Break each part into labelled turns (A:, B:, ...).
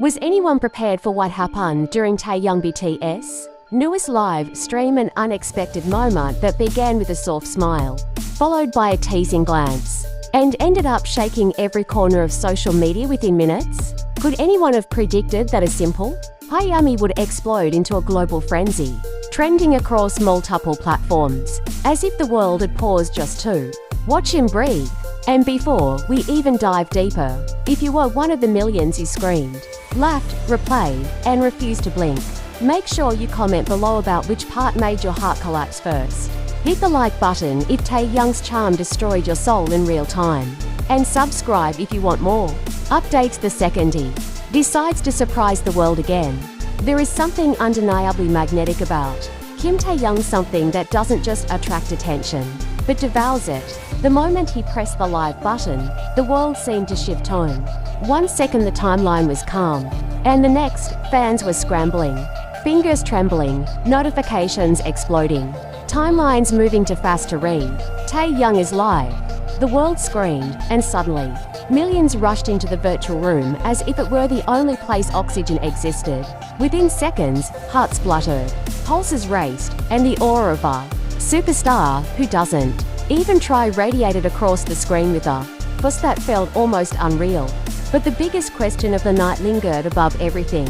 A: Was anyone prepared for what happened during Taehyung BTS? Newest live stream, an unexpected moment that began with a soft smile, followed by a teasing glance, and ended up shaking every corner of social media within minutes? Could anyone have predicted that a simple "Hi-yummy" would explode into a global frenzy, trending across multiple platforms, as if the world had paused just to watch him breathe? And before we even dive deeper, if you were one of the millions who screamed, laughed, replayed, and refused to blink, make sure you comment below about which part made your heart collapse first. Hit the like button if Taehyung's charm destroyed your soul in real time. And subscribe if you want more updates the second he decides to surprise the world again. There is something undeniably magnetic about Kim Taehyung, something that doesn't just attract attention, but devours it. The moment he pressed the live button, the world seemed to shift tone. 1 second the timeline was calm, and the next, fans were scrambling, fingers trembling, notifications exploding, timelines moving too fast to read. Taehyung is live. The world screamed, and suddenly, millions rushed into the virtual room as if it were the only place oxygen existed. Within seconds, hearts fluttered, pulses raced, and the aura of a superstar who doesn't even try radiated across the screen with a force that felt almost unreal. But the biggest question of the night lingered above everything.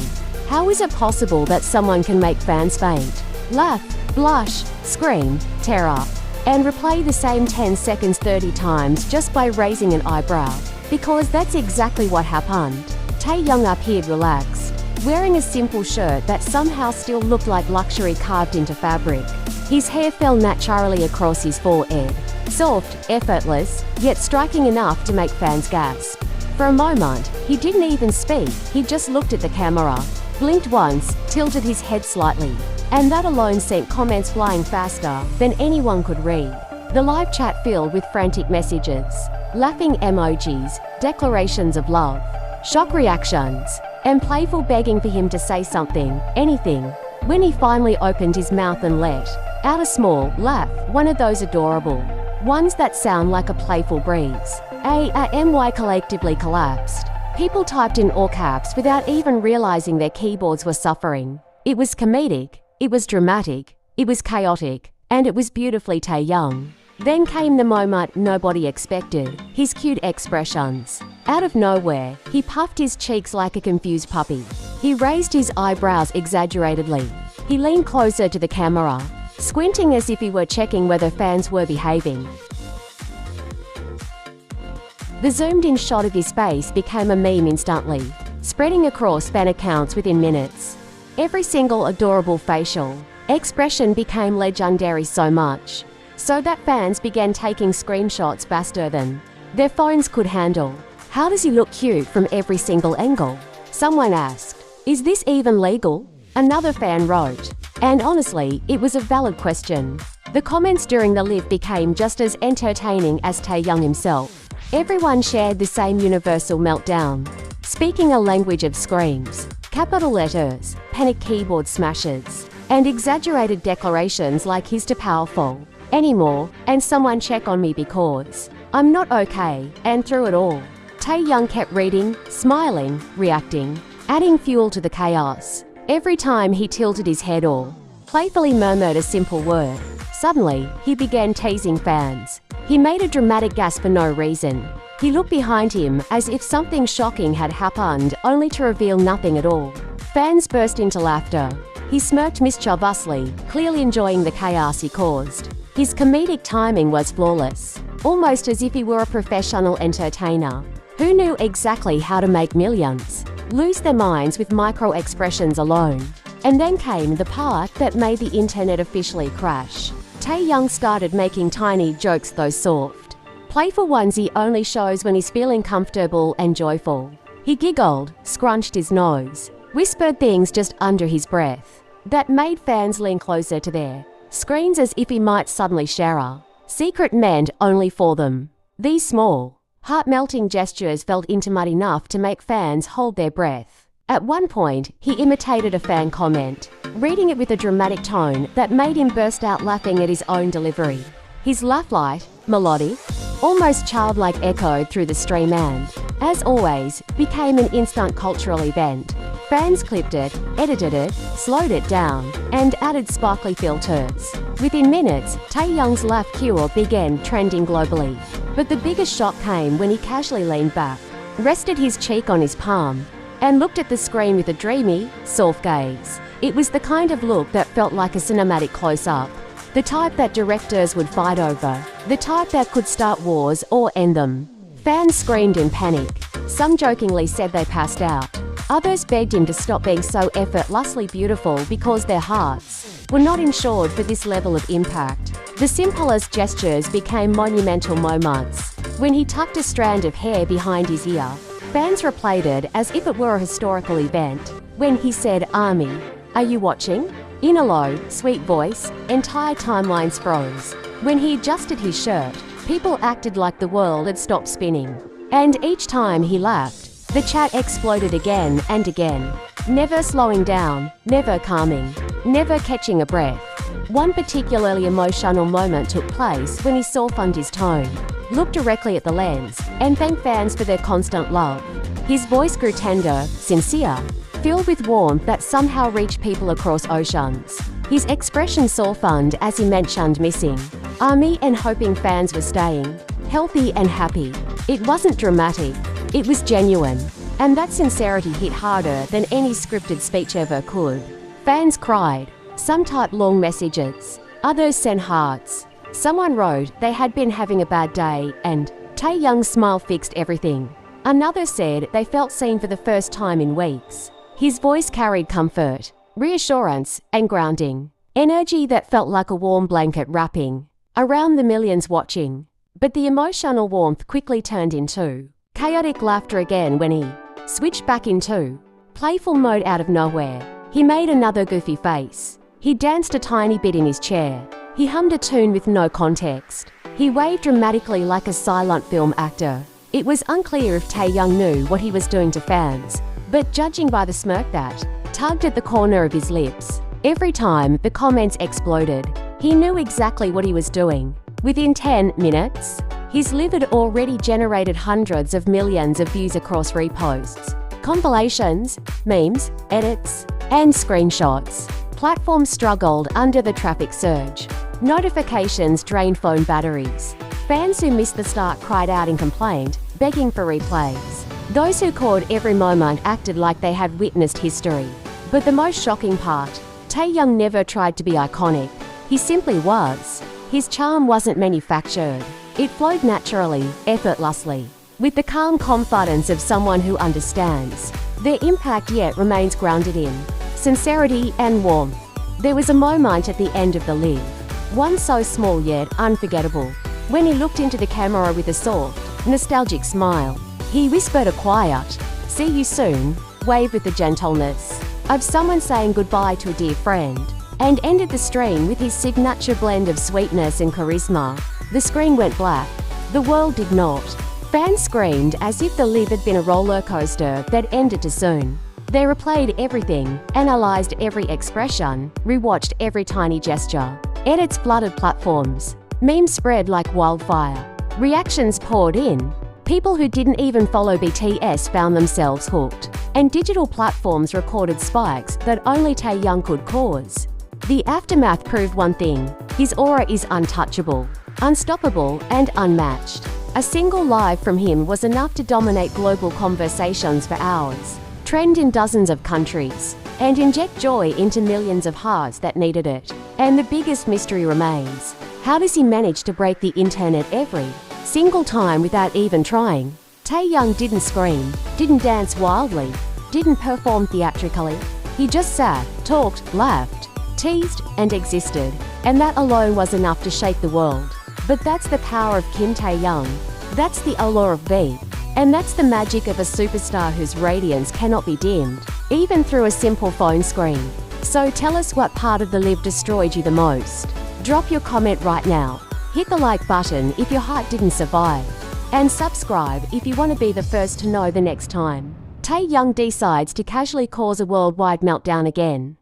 A: How is it possible that someone can make fans faint, laugh, blush, scream, tear up, and replay the same 10 seconds 30 times just by raising an eyebrow? Because that's exactly what happened. Taehyung appeared relaxed, wearing a simple shirt that somehow still looked like luxury carved into fabric. His hair fell naturally across his forehead, soft, effortless, yet striking enough to make fans gasp. For a moment, he didn't even speak, he just looked at the camera, blinked once, tilted his head slightly, and that alone sent comments flying faster than anyone could read. The live chat filled with frantic messages, laughing emojis, declarations of love, shock reactions, and playful begging for him to say something, anything. When he finally opened his mouth and let out a small laugh, one of those adorable ones that sound like a playful breeze, AMY collectively collapsed. People typed in all caps without even realizing their keyboards were suffering. It was comedic, it was dramatic, it was chaotic, and it was beautifully Taehyung. Then came the moment nobody expected, his cute expressions. Out of nowhere, he puffed his cheeks like a confused puppy. He raised his eyebrows exaggeratedly. He leaned closer to the camera, squinting as if he were checking whether fans were behaving. The zoomed-in shot of his face became a meme instantly, spreading across fan accounts within minutes. Every single adorable facial expression became legendary, so much so that fans began taking screenshots faster than their phones could handle. How does he look cute from every single angle? Someone asked. Is this even legal? Another fan wrote. And honestly, it was a valid question. The comments during the live became just as entertaining as Taehyung himself. Everyone shared the same universal meltdown, speaking a language of screams, capital letters, panic keyboard smashes, and exaggerated declarations like "he's too powerful anymore," and "someone check on me because I'm not okay," and through it all, Taehyung kept reading, smiling, reacting, adding fuel to the chaos. Every time he tilted his head or playfully murmured a simple word, suddenly, he began teasing fans. He made a dramatic gasp for no reason. He looked behind him as if something shocking had happened, only to reveal nothing at all. Fans burst into laughter. He smirked mischievously, clearly enjoying the chaos he caused. His comedic timing was flawless, almost as if he were a professional entertainer who knew exactly how to make millions lose their minds with micro-expressions alone. And then came the part that made the internet officially crash. Taehyung started making tiny jokes, those soft, playful ones he only shows when he's feeling comfortable and joyful. He giggled, scrunched his nose, whispered things just under his breath that made fans lean closer to their screens as if he might suddenly share a secret meant only for them. These small, heart-melting gestures felt intimate enough to make fans hold their breath. At one point, he imitated a fan comment, reading it with a dramatic tone that made him burst out laughing at his own delivery. His laugh light, melodic, almost childlike echoed through the stream and, as always, became an instant cultural event. Fans clipped it, edited it, slowed it down, and added sparkly filters. Within minutes, Taehyung's laugh cure began trending globally. But the biggest shock came when he casually leaned back, rested his cheek on his palm, and looked at the screen with a dreamy, soft gaze. It was the kind of look that felt like a cinematic close-up. The type that directors would fight over. The type that could start wars or end them. Fans screamed in panic. Some jokingly said they passed out. Others begged him to stop being so effortlessly beautiful because their hearts were not insured for this level of impact. The simplest gestures became monumental moments. When he tucked a strand of hair behind his ear, fans replayed it as if it were a historical event. When he said, "Army, are you watching?" in a low, sweet voice, entire timelines froze. When he adjusted his shirt, people acted like the world had stopped spinning. And each time he laughed, the chat exploded again and again. Never slowing down, never calming, never catching a breath. One particularly emotional moment took place when he softened his tone, looked directly at the lens, and thanked fans for their constant love. His voice grew tender, sincere, filled with warmth that somehow reached people across oceans. His expression softened as he mentioned missing Army and hoping fans were staying healthy and happy. It wasn't dramatic, it was genuine. And that sincerity hit harder than any scripted speech ever could. Fans cried. Some typed long messages. Others sent hearts. Someone wrote they had been having a bad day and Taehyung's smile fixed everything. Another said they felt seen for the first time in weeks. His voice carried comfort, reassurance, and grounding. Energy that felt like a warm blanket wrapping around the millions watching. But the emotional warmth quickly turned into chaotic laughter again when he switched back into playful mode out of nowhere. He made another goofy face. He danced a tiny bit in his chair. He hummed a tune with no context. He waved dramatically like a silent film actor. It was unclear if Taehyung knew what he was doing to fans, but judging by the smirk that tugged at the corner of his lips, every time the comments exploded, he knew exactly what he was doing. Within 10 minutes, his live had already generated hundreds of millions of views across reposts, compilations, memes, edits, and screenshots. Platforms struggled under the traffic surge. Notifications drained phone batteries. Fans who missed the start cried out in complaint, begging for replays. Those who caught every moment acted like they had witnessed history. But the most shocking part, Taehyung never tried to be iconic. He simply was. His charm wasn't manufactured. It flowed naturally, effortlessly, with the calm confidence of someone who understands. Their impact yet remains grounded in sincerity and warmth. There was a moment at the end of the live, one so small yet unforgettable, when he looked into the camera with a soft, nostalgic smile. He whispered a quiet, "See you soon," wave with the gentleness of someone saying goodbye to a dear friend, and ended the stream with his signature blend of sweetness and charisma. The screen went black. The world did not. Fans screamed as if the live had been a roller coaster that ended too soon. They replayed everything, analyzed every expression, rewatched every tiny gesture. Edits flooded platforms. Memes spread like wildfire. Reactions poured in. People who didn't even follow BTS found themselves hooked. And digital platforms recorded spikes that only Taehyung could cause. The aftermath proved one thing: his aura is untouchable, unstoppable, and unmatched. A single live from him was enough to dominate global conversations for hours, trend in dozens of countries, and inject joy into millions of hearts that needed it. And the biggest mystery remains: how does he manage to break the internet every single time without even trying? Taehyung didn't scream, didn't dance wildly, didn't perform theatrically. He just sat, talked, laughed, teased, and existed. And that alone was enough to shake the world. But that's the power of Kim Taehyung. That's the allure of V. And that's the magic of a superstar whose radiance cannot be dimmed, even through a simple phone screen. So tell us what part of the live destroyed you the most. Drop your comment right now. Hit the like button if your heart didn't survive. And subscribe if you want to be the first to know the next time Taehyung decides to casually cause a worldwide meltdown again.